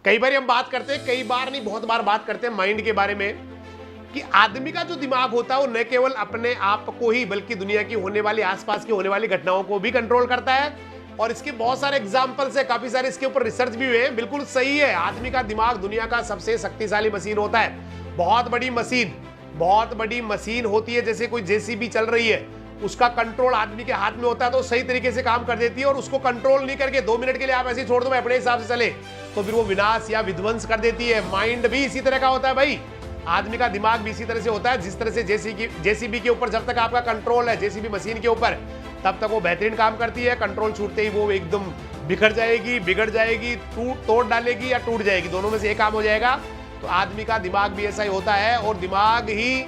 कई बार हम बात करते हैं, कई बार नहीं बहुत बार बात करते हैं माइंड के बारे में, कि आदमी का जो दिमाग होता है वो न केवल अपने आप को ही बल्कि दुनिया की होने वाली आसपास की होने वाली घटनाओं को भी कंट्रोल करता है। और इसके बहुत सारे एग्जाम्पल्स है, काफी सारे इसके ऊपर रिसर्च भी हुए हैं। बिल्कुल सही है, आदमी का दिमाग दुनिया का सबसे शक्तिशाली मशीन होता है। बहुत बड़ी मशीन होती है, जैसे कोई जेसीबी चल रही है, उसका कंट्रोल आदमी के हाथ में होता है तो सही तरीके से काम कर देती है। और उसको कंट्रोल नहीं करके 2 मिनट के लिए आप ऐसे ही छोड़ दो अपने हिसाब से चले तो फिर वो विनाश या विध्वंस कर देती है। माइंड भी इसी तरह का होता है भाई, आदमी का दिमाग भी इसी तरह से होता है। जिस तरह से जेसीबी के ऊपर जब तक आपका कंट्रोल है, जेसीबी मशीन के ऊपर, तब तक वो बेहतरीन काम करती है। कंट्रोल छूटते ही वो एकदम बिखर जाएगी, बिगड़ जाएगी, तोड़ डालेगी या टूट जाएगी, दोनों में से एक काम हो जाएगा। तो आदमी का दिमाग भी ऐसा ही होता है। और दिमाग ही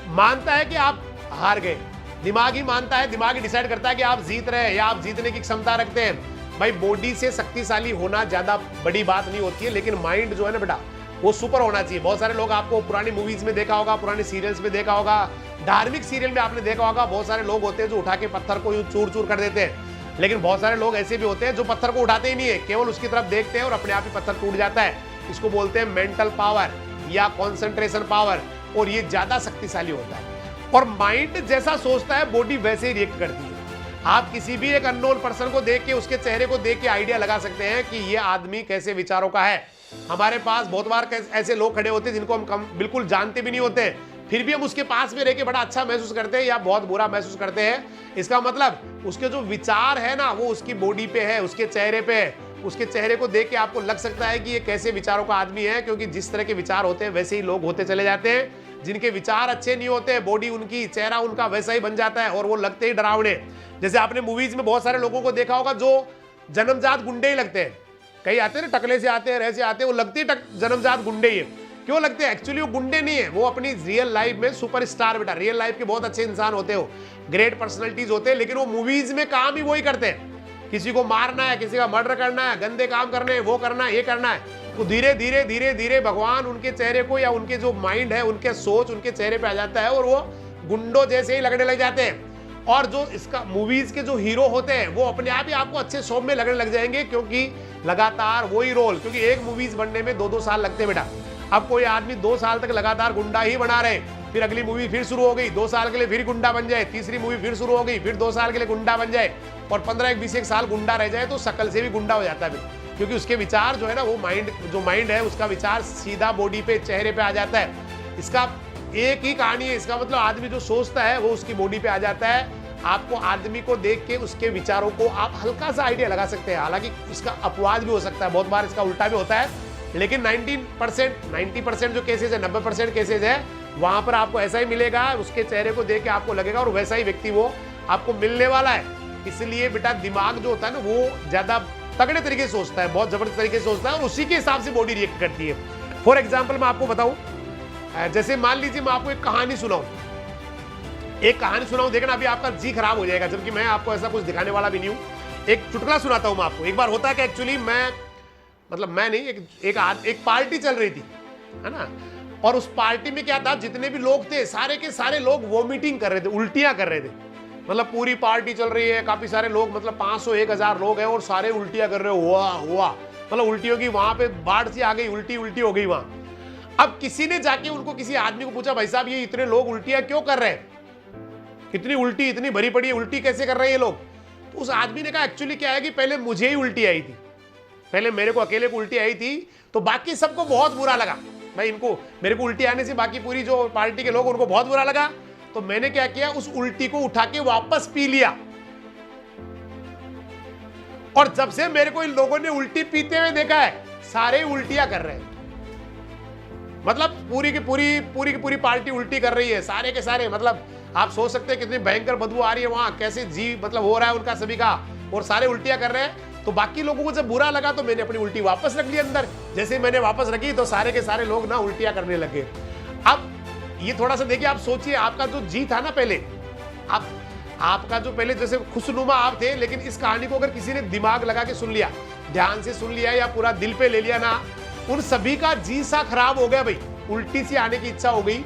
मानता है कि आप हार गए, दिमाग ही मानता है, दिमाग ही डिसाइड करता है कि आप जीत रहे हैं या आप जीतने की क्षमता रखते हैं। भाई बॉडी से शक्तिशाली होना ज्यादा बड़ी बात नहीं होती है, लेकिन माइंड जो है ना बेटा, वो सुपर होना चाहिए। बहुत सारे लोग आपको पुरानी मूवीज में देखा होगा, पुराने सीरियल्स में देखा होगा, धार्मिक सीरियल में आपने देखा होगा, बहुत सारे लोग होते हैं जो उठा के पत्थर को चूर चूर कर देते हैं। लेकिन बहुत सारे लोग ऐसे भी होते हैं जो पत्थर को उठाते ही नहीं है, केवल उसकी तरफ देखते हैं और अपने आप ही पत्थर टूट जाता है। इसको बोलते हैं मेंटल पावर या कॉन्सेंट्रेशन पावर, और ये ज्यादा शक्तिशाली होता है। और माइंड जैसा सोचता है बॉडी वैसे ही रिएक्ट करती है। आप किसी भी एक अननोन पर्सन को देख के, उसके चेहरे को देख के आइडिया लगा सकते हैं कि ये आदमी कैसे विचारों का है। हमारे पास बहुत बार ऐसे लोग खड़े होते हैं जिनको हम बिल्कुल जानते भी नहीं होते, फिर भी हम उसके पास में रह के बड़ा अच्छा महसूस करते हैं या बहुत बुरा महसूस करते हैं। इसका मतलब उसके जो विचार है ना, वो उसकी बॉडी पे है, उसके चेहरे पे है। उसके चेहरे को देख के आपको लग सकता है कि ये कैसे विचारों का आदमी है, क्योंकि जिस तरह के विचार होते हैं वैसे ही लोग होते चले जाते हैं। जिनके विचार अच्छे नहीं होते, बॉडी उनकी, चेहरा उनका वैसा ही बन जाता है और वो लगते ही डरावने। जैसे आपने मूवीज में बहुत सारे लोगों को देखा होगा जो जन्मजात गुंडे ही लगते हैं। कई आते हैं ना, टकले से आते हैं, ऐसे आते हैं, वो लगते ही जन्मजात गुंडे ही है। क्यों लगते हैं? एक्चुअली वो गुंडे नहीं है, वो अपनी रियल लाइफ में सुपरस्टार बेटा, रियल लाइफ के बहुत अच्छे इंसान होते हो, ग्रेट पर्सनैलिटीज होते हैं, लेकिन वो मूवीज में काम ही वही करते हैं। किसी को मारना है, किसी का मर्डर करना है, गंदे काम करने हैं, वो करना है, ये करना है। तो धीरे धीरे धीरे धीरे भगवान उनके चेहरे को या उनके जो माइंड है, उनके सोच उनके चेहरे पे आ जाता है और वो गुंडों जैसे ही लगने लग जाते हैं। और जो इसका मूवीज के जो हीरो होते हैं वो अपने आप ही आपको अच्छे शो में लगने लग जाएंगे, क्योंकि लगातार वही रोल, क्योंकि एक मूवीज बनने में 2-2 साल लगते हैं बेटा। अब कोई आदमी 2 साल तक लगातार गुंडा ही बना रहे, फिर अगली मूवी फिर शुरू हो गई, 2 साल के लिए फिर गुंडा बन जाए, तीसरी मूवी फिर शुरू हो गई, फिर 2 साल के लिए गुंडा बन जाए, और 15-20 साल गुंडा रह जाए, तो शकल से भी गुंडा हो जाता है। क्योंकि उसके विचार जो है ना, वो माइंड है उसका विचार सीधा बॉडी पे, चेहरे पे आ जाता है। इसका एक ही कहानी है, इसका मतलब आदमी जो सोचता है वो उसकी बॉडी पे आ जाता है। आपको आदमी को देख के उसके विचारों को आप हल्का सा आइडिया लगा सकते हैं, हालांकि इसका अपवाद भी हो सकता है, बहुत बार इसका उल्टा भी होता है, लेकिन 90% जो केसेज है, 90% केसेज है, वहां पर आपको ऐसा ही मिलेगा। उसके चेहरे को देख के आपको लगेगा और वैसा ही व्यक्ति वो आपको मिलने वाला है। इसलिए बेटा दिमाग जो होता है ना, वो ज्यादा तगड़े तरीके से सोचता है, बहुत जबरदस्त तरीके से सोचता है, और उसी के हिसाब से बॉडी रिएक्ट करती है। फॉर एग्जाम्पल मैं आपको बताऊं, जैसे मान लीजिए मैं आपको एक कहानी सुनाऊं, देखना अभी आपका जी खराब हो जाएगा, जबकि मैं आपको ऐसा कुछ दिखाने वाला भी नहीं हूं। एक चुटकुला सुनाता हूं मैं आपको। एक बार होता है कि एक्चुअली मैं नहीं, एक पार्टी चल रही थी, है ना, और उस पार्टी में क्या था, जितने भी लोग थे सारे के सारे लोग वोमिटिंग कर रहे थे, उल्टियां कर रहे थे। मतलब पूरी पार्टी चल रही है, काफी सारे लोग, मतलब 500-1000 लोग हैं और सारे उल्टियां कर रहे हो, हुआ मतलब उल्टियों की वहां पे बाढ़ सी आ गई, उल्टी हो गई वहां। अब किसी ने जाके उनको, किसी आदमी को पूछा, भाई साहब ये इतने लोग उल्टियां क्यों कर रहे हैं, कितनी उल्टी, इतनी भरी पड़ी है, उल्टी कैसे कर रहे हैं ये लोग? तो उस आदमी ने कहा एक्चुअली क्या है कि पहले मुझे ही उल्टी आई थी, पहले मेरे को अकेले को उल्टी आई थी, तो बाकी सबको बहुत बुरा लगा। भाई इनको, मेरे को उल्टी आने से बाकी पूरी जो पार्टी के लोग उनको बहुत बुरा लगा, तो मैंने क्या किया, उस उल्टी को उठा के वापस पी लिया। और जब से मेरे को इन लोगों ने उल्टी पीते हुए देखा है, सारे उल्टियां कर रहे हैं। मतलब पूरी की पूरी पार्टी उल्टी कर रही है, सारे के सारे। मतलब आप सोच सकते हैं कितनी भयंकर बदबू आ रही है वहां, कैसे जी मतलब हो रहा है उनका सभी का, और सारे उल्टियां कर रहे हैं। तो बाकी लोगों को जब बुरा लगा तो मैंने अपनी उल्टी वापस रख ली अंदर। जैसे ही मैंने वापस रखी तो सारे के सारे लोग ना उल्टियां करने लगे। अब ये थोड़ा सा देखिए, आप सोचिए, आपका जो जी था ना पहले, आपका जो पहले जैसे खुशनुमा आप थे, लेकिन इस कहानी को अगर किसी ने दिमाग लगा के सुन लिया, ध्यान से सुन लिया या पूरा दिल पे ले लिया ना, उन सभी का जी सा खराब हो गया भाई, उल्टी सी आने की इच्छा हो गई।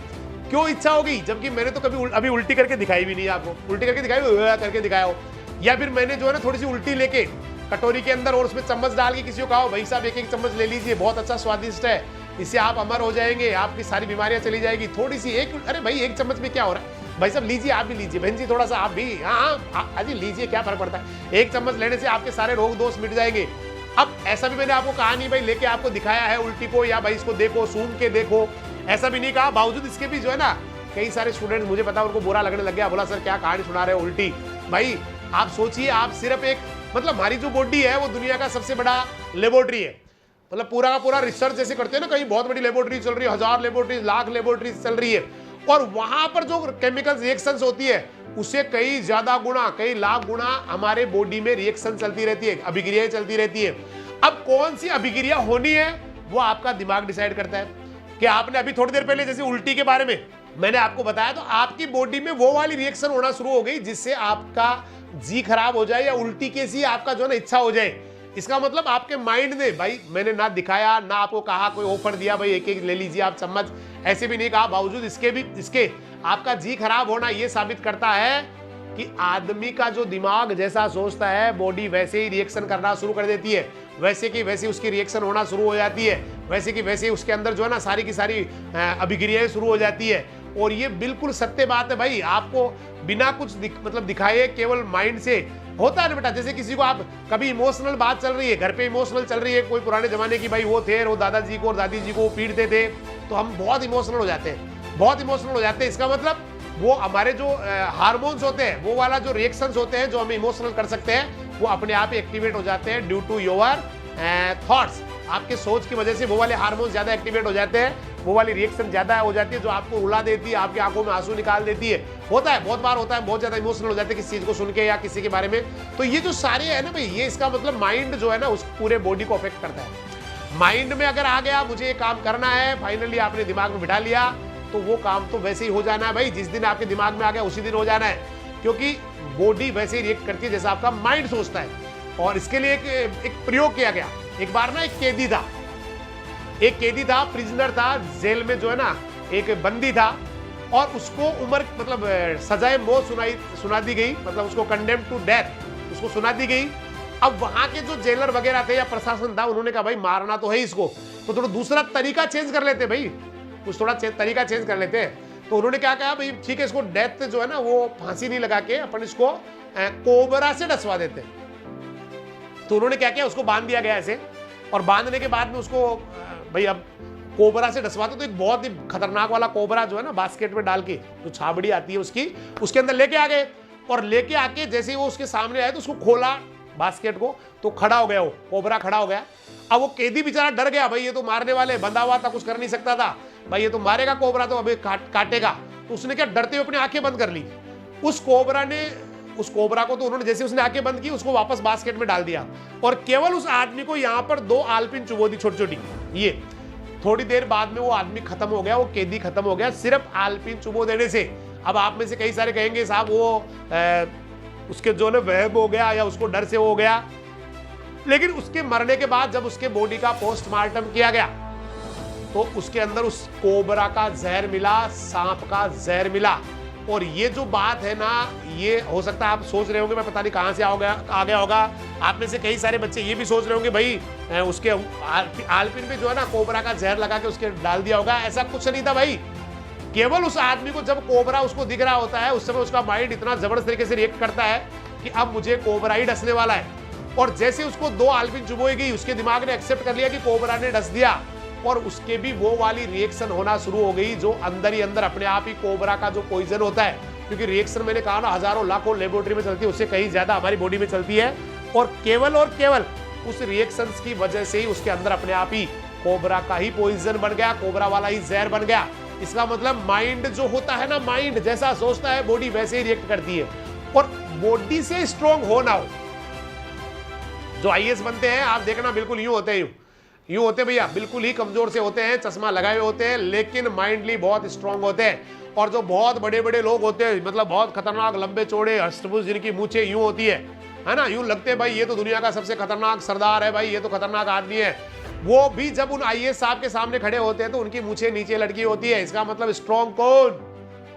क्यों इच्छा हो गई? जबकि मैंने तो कभी अभी उल्टी करके दिखाई भी नहीं आपको, उल्टी करके दिखाई करके दिखाया हो, या फिर मैंने जो है ना थोड़ी सी उल्टी लेके कटोरी के अंदर और उसमें चम्मच डाल के किसी को कहो भाई साहब एक एक चम्मच ले लीजिए, बहुत अच्छा स्वादिष्ट है, इससे आप अमर हो जाएंगे, आपकी सारी बीमारियां चली जाएगी। थोड़ी सी अरे भाई एक चम्मच में क्या हो रहा है भाई साहब, लीजिए आप भी लीजिए, बहन जी थोड़ा सा आप भी, हाँ अजी लीजिए, क्या फर्क पड़ता है, एक चम्मच लेने से आपके सारे रोग दोष मिट जाएंगे। अब ऐसा भी मैंने आपको कहा नहीं भाई लेके आपको दिखाया है उल्टी को, या भाई इसको देखो सूंघ के देखो, ऐसा भी नहीं कहा। बावजूद इसके भी जो है ना कई सारे स्टूडेंट्स, मुझे पता उनको बुरा लगने लग गया, बोला सर क्या कहानी सुना रहे हो उल्टी। भाई आप सोचिए, आप सिर्फ एक मतलब हमारी जो बॉडी है वो दुनिया का सबसे बड़ा लेबोरेटरी है, मतलब पूरा का पूरा रिसर्च जैसे करते हैं ना, कहीं बहुत बड़ी लेबोरेटरी चल रही है, 1000 लेबोरेटरी, लाख लेबोरेटरी चल रही है, और वहां पर जो केमिकल रिएक्शंस होती है उससे कई ज्यादा गुना, कई लाख गुना हमारे बॉडी में रिएक्शन चलती रहती है, अभिक्रियाएं चलती रहती है। अब कौन सी अभिक्रिया होनी है वो आपका दिमाग डिसाइड करता है। कि आपने अभी थोड़ी देर पहले जैसे उल्टी के बारे में मैंने आपको बताया, तो आपकी बॉडी में वो वाली रिएक्शन होना शुरू हो गई जिससे आपका जी खराब हो जाए या उल्टी कैसी आपका जो है ना इच्छा हो जाए। इसका मतलब आपके माइंड ने, भाई मैंने ना दिखाया ना आपको कहा, कोई ऑफर दिया भाई एक एक ले लीजिए आप चम्मच, ऐसे भी नहीं कहा, बावजूद इसके आपका जी खराब होना ये साबित करता है कि आदमी का जो दिमाग जैसा सोचता है बॉडी वैसे ही रिएक्शन करना शुरू कर देती है, वैसे की वैसे उसकी रिएक्शन होना शुरू हो जाती है, वैसे की वैसे उसके अंदर जो है ना सारी की सारी अभिक्रियाएं शुरू हो जाती है। और ये बिल्कुल सत्य बात है भाई, आपको बिना कुछ मतलब दिखाए केवल माइंड से होता है ना बेटा। जैसे किसी को आप कभी इमोशनल बात चल रही है, घर पे इमोशनल चल रही है, कोई पुराने जमाने की भाई वो थे, वो दादाजी को और दादी जी को पीटते थे, तो हम बहुत इमोशनल हो जाते हैं, बहुत इमोशनल हो जाते हैं। इसका मतलब वो हमारे जो हार्मोन्स होते हैं, वो वाला जो रिएक्शंस होते हैं जो हमें इमोशनल कर सकते हैं, वो अपने आप ही एक्टिवेट हो जाते हैं ड्यू टू योर थॉट्स। आपके सोच की वजह से वो वाले हार्मोन्स ज्यादा एक्टिवेट हो जाते हैं, वो वाली रिएक्शन ज्यादा हो जाती है जो आपको रुला देती है, आपकी आंखों में आंसू निकाल देती है। होता है, बहुत बार होता है, बहुत ज्यादा इमोशनल हो जाते हैं किसी चीज को सुन के या किसी के बारे में। तो ये जो सारे है ना भाई, ये इसका मतलब माइंड जो है ना उस पूरे बॉडी को अफेक्ट करता है। माइंड में अगर आ गया मुझे ये काम करना है, फाइनली आपने दिमाग में बिठा लिया, तो वो काम तो वैसे ही हो जाना है भाई, जिस दिन आपके दिमाग में आ गया उसी दिन हो जाना है, क्योंकि बॉडी वैसे ही रिएक्ट करती है जैसा आपका माइंड सोचता है। और इसके लिए एक प्रयोग किया गया। एक बार ना एक कैदी था, प्रिजनर था, जेल में जो है ना एक बंदी था, और उसको उम्र मतलब सजाए मौत सुना दी गई, मतलब उसको कंडेम टू डेथ उसको सुना दी गई। अब वहां के जो जेलर वगैरह थे या प्रशासन था, उन्होंने कहा भाई मारना तो है इसको, तो थोड़ा दूसरा तरीका चेंज कर लेते भाई, कुछ थोड़ा तरीका चेंज कर लेते हैं। तो उन्होंने क्या कहा भाई ठीक है, इसको डेथ जो है ना वो फांसी नहीं लगा के अपन इसको कोबरा से डसवा देते। तो उन्होंने क्या किया, उसको बांध दिया गया ऐसे, और बांधने के बाद में उसको भाई अब कोबरा से डसवाते तो एक बहुत ही खतरनाक वाला कोबरा जो है ना बास्केट में डाल के जो छाबड़ी आती है उसके अंदर लेके आ गए, और लेके आके जैसे वो उसके सामने आए तो उसको खोला बास्केट को, तो खड़ा हो गया, वो कोबरा खड़ा हो गया। अब वो कैदी बेचारा डर गया, भाई ये तो मारने वाले, बंधा हुआ था, कुछ कर नहीं सकता था, भाई ये तो मारेगा कोबरा, तो अभी काटेगा। तो उसने क्या डरते हुए अपनी आंखें बंद कर ली। उस कोबरा को तो उन्होंने जैसे उसने आंखें बंद की, उसको वापस बास्केट में डाल दिया, और केवल उस आदमी को यहाँ पर 2 आलपिन चुबो दी छोटी छोटी। ये थोड़ी देर बाद में वो आदमी खत्म हो गया, वो कैदी खत्म हो गया सिर्फ आलपिन चुबो देने से। अब आप में से कई सारे कहेंगे साहब वो उसके जो ना वहम हो गया या उसको डर से हो गया, लेकिन उसके मरने के बाद जब उसके बॉडी का पोस्टमार्टम किया गया तो उसके अंदर उस कोबरा का जहर मिला, सांप का जहर मिला। और ये जो बात है ना, ये हो सकता है आप सोच रहे होंगे मैं पता नहीं कहां से आ गया होगा। आप में से कई सारे बच्चे ये भी सोच रहे होंगे भाई उसके आलपिन में जो है ना कोबरा का जहर लगा के उसके डाल दिया होगा। ऐसा कुछ नहीं था भाई, केवल उस आदमी को जब कोबरा उसको दिख रहा होता है उस समय उसका माइंड इतना जबरदस्त तरीके से रिएक्ट करता है कि अब मुझे कोबरा ही डसने वाला है। और जैसे उसको 2 आलपिन चुबोई गई, उसके दिमाग ने एक्सेप्ट कर लिया कि कोबरा ने डस दिया, और उसके भी वो वाली रिएक्शन होना शुरू हो गई जो अंदर ही अंदर अपने आप ही कोबरा का जो पॉइजन होता है, क्योंकि रिएक्शन मैंने कहा ना हजारों लाखों लेबोरेटरी में चलती है, उससे कहीं ज्यादा हमारी बॉडी में चलती है, और केवल उस रिएक्शंस की वजह से ही उसके अंदर अपने आप ही कोबरा का ही पॉइजन बन गया, कोबरा वाला ही जहर बन गया। इसका मतलब माइंड जो होता है ना, माइंड जैसा सोचता है बॉडी वैसे ही रिएक्ट करती है। और बॉडी से स्ट्रॉन्ग हो ना हो, जो आईएएस बनते हैं आप देखना बिल्कुल यूं होते हैं, यूं होते भैया, बिल्कुल ही कमजोर से होते हैं, चश्मा लगाए हुए होते हैं, लेकिन माइंडली बहुत स्ट्रांग होते हैं। और जो बहुत बड़े बड़े लोग होते हैं, मतलब बहुत खतरनाक लंबे चौड़े अष्टभुज जिनकी मूछें यूं होती है ना, यूं लगते हैं भाई ये तो दुनिया का सबसे खतरनाक सरदार है, भाई ये तो खतरनाक आदमी है। वो भी जब उन आईएएस साहब के सामने खड़े होते हैं तो उनकी मूछें नीचे लटकी होती है। इसका मतलब स्ट्रॉन्ग कौन?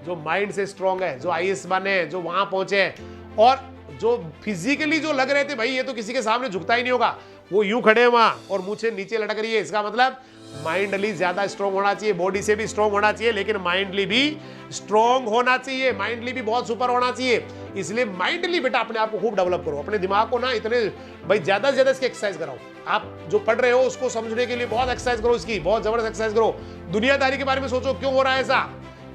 जो माइंड से स्ट्रॉन्ग है, जो आईएएस बने, जो वहां पहुंचे। और जो फिजिकली जो लग रहे थे भाई ये तो किसी के सामने झुकता ही नहीं होगा, वो यूं खड़े वहां और मुझे नीचे लटक रही है, इसका मतलब माइंडली ज्यादा स्ट्रॉन्ग होना चाहिए, बॉडी से भी स्ट्रॉन्ग होना चाहिए, लेकिन माइंडली भी स्ट्रॉन्ग होना चाहिए, माइंडली भी बहुत सुपर होना चाहिए। इसलिए माइंडली बेटा अपने आप को खूब डेवलप करो, अपने दिमाग को ना इतने भाई ज्यादा से ज्यादा इसकी एक्सरसाइज कराओ। आप जो पढ़ रहे हो उसको समझने के लिए बहुत एक्सरसाइज करो, इसकी बहुत जबरदस्त एक्सरसाइज करो। दुनियादारी के बारे में सोचो, क्यों हो रहा है ऐसा,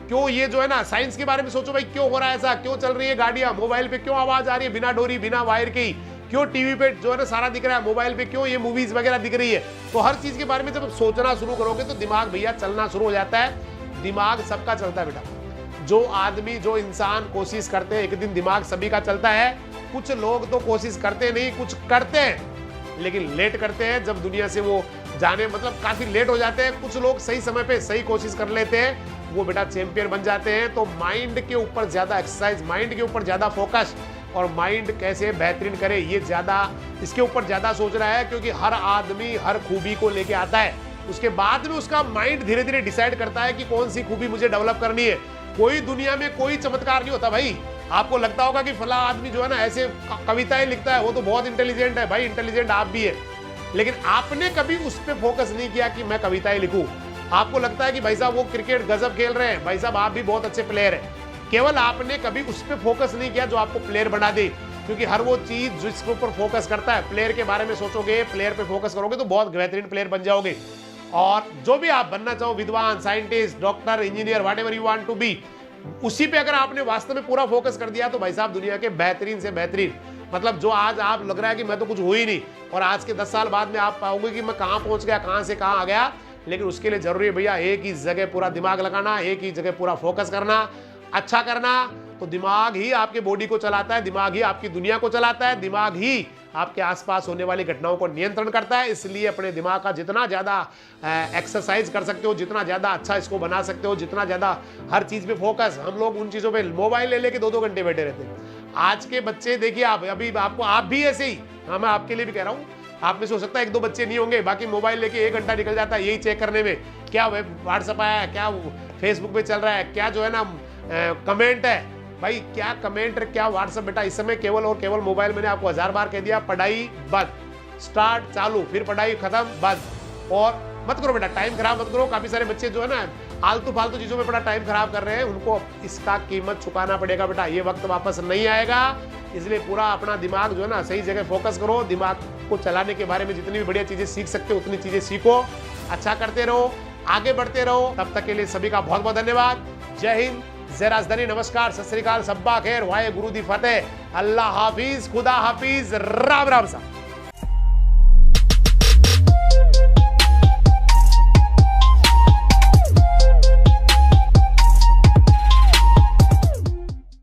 क्यों ये जो है ना साइंस के बारे में सोचो भाई, क्यों हो रहा है ऐसा, क्यों चल रही है गाड़ियां, मोबाइल पे क्यों आवाज आ रही है बिना डोरी बिना वायर की, क्यों टीवी पे जो है ना सारा दिख रहा है, मोबाइल पे क्यों ये मूवीज वगैरह दिख रही है। तो हर चीज के बारे में जब सोचना शुरू करोगे तो दिमाग भैया चलना शुरू हो जाता है। दिमाग सबका चलता है बेटा, जो आदमी जो इंसान कोशिश करते हैं एक दिन दिमाग सभी का चलता है। कुछ लोग तो कोशिश करते नहीं, कुछ करते हैं लेकिन लेट करते हैं, जब दुनिया से वो जाने मतलब काफी लेट हो जाते हैं। कुछ लोग सही समय पे सही कोशिश कर लेते हैं, वो बेटा चैंपियन बन जाते हैं। तो माइंड के ऊपर ज्यादा एक्सरसाइज, माइंड के ऊपर ज्यादा फोकस, और माइंड कैसे बेहतरीन करे ये ज्यादा इसके ऊपर ज्यादा सोच रहा है, क्योंकि हर आदमी हर खूबी को लेके आता है, उसके बाद में उसका माइंड धीरे धीरे डिसाइड करता है कि कौन सी खूबी मुझे डेवलप करनी है। कोई दुनिया में कोई चमत्कार नहीं होता भाई। आपको लगता होगा कि फला आदमी जो है ना ऐसे कविताएं लिखता है वो तो बहुत इंटेलिजेंट है, भाई इंटेलिजेंट आप भी है, लेकिन आपने कभी उस पर फोकस नहीं किया कि मैं कविताएं लिखूं। आपको लगता है कि भाई साहब वो क्रिकेट गजब खेल रहे हैं, भाई साहब आप भी बहुत अच्छे प्लेयर हैं, केवल आपने कभी उस पर फोकस नहीं किया जो आपको प्लेयर बना दे। क्योंकि हर वो चीज जिसके ऊपर फोकस करता है, प्लेयर के बारे में सोचोगे, प्लेयर पे फोकस करोगे तो बहुत बेहतरीन प्लेयर बन जाओगे। और जो भी आप बनना चाहो, विद्वान, scientist, doctor, engineer, whatever you want to be, उसी पे अगर आपने वास्तव में पूरा फोकस कर दिया तो भाई साहब दुनिया के बेहतरीन से बेहतरीन, मतलब जो आज आप लग रहा है कि मैं तो कुछ हुई नहीं, और आज के 10 साल बाद में आप पाओगे कि मैं कहां पहुंच गया, कहां से कहां आ गया। लेकिन उसके लिए जरूरी है भैया एक ही जगह पूरा दिमाग लगाना, एक ही जगह पूरा फोकस करना, अच्छा करना। तो दिमाग ही आपके बॉडी को चलाता है, दिमाग ही आपकी दुनिया को चलाता है, दिमाग ही आपके आसपास होने वाली घटनाओं को नियंत्रण करता है। इसलिए अपने दिमाग का जितना ज्यादा एक्सरसाइज कर सकते हो, जितना ज्यादा अच्छा इसको बना सकते हो, जितना ज्यादा हर चीज पे फोकस। हम लोग उन चीजों पे मोबाइल ले लेके 2-2 घंटे बैठे रहते हैं। आज के बच्चे देखिए, आप अभी आपको आप भी ऐसे ही, हाँ मैं आपके लिए भी कह रहा हूँ, आप में से हो सकता है 1-2 बच्चे नहीं होंगे, बाकी मोबाइल लेके 1 घंटा निकल जाता है यही चेक करने में, क्या व्हाट्सएप आया है, क्या फेसबुक पे चल रहा है, क्या जो है ना कमेंट है। भाई क्या कमेंट, क्या व्हाट्सएप, बेटा इस समय केवल और केवल मोबाइल, मैंने आपको 1000 बार कह दिया, पढ़ाई बंद, स्टार्ट चालू, फिर पढ़ाई खत्म बंद। और मत करो बेटा, टाइम खराब मत करो। काफी सारे बच्चे जो है ना आलतू फालतू चीजों में बड़ा टाइम खराब कर रहे हैं, उनको इसका कीमत चुकाना पड़ेगा बेटा, ये वक्त वापस नहीं आएगा। इसलिए पूरा अपना दिमाग जो है ना सही जगह फोकस करो। दिमाग को चलाने के बारे में जितनी भी बढ़िया चीजें सीख सकते हो उतनी चीजें सीखो, अच्छा करते रहो, आगे बढ़ते रहो। तब तक के लिए सभी का बहुत बहुत धन्यवाद। जय हिंद, जय राजधानी, नमस्कार, सत श्री अकाल, सब्बा खैर, वाहे गुरु दी फतेह, अल्लाह हाफिज, खुदा हाफिज, राम राम साहब।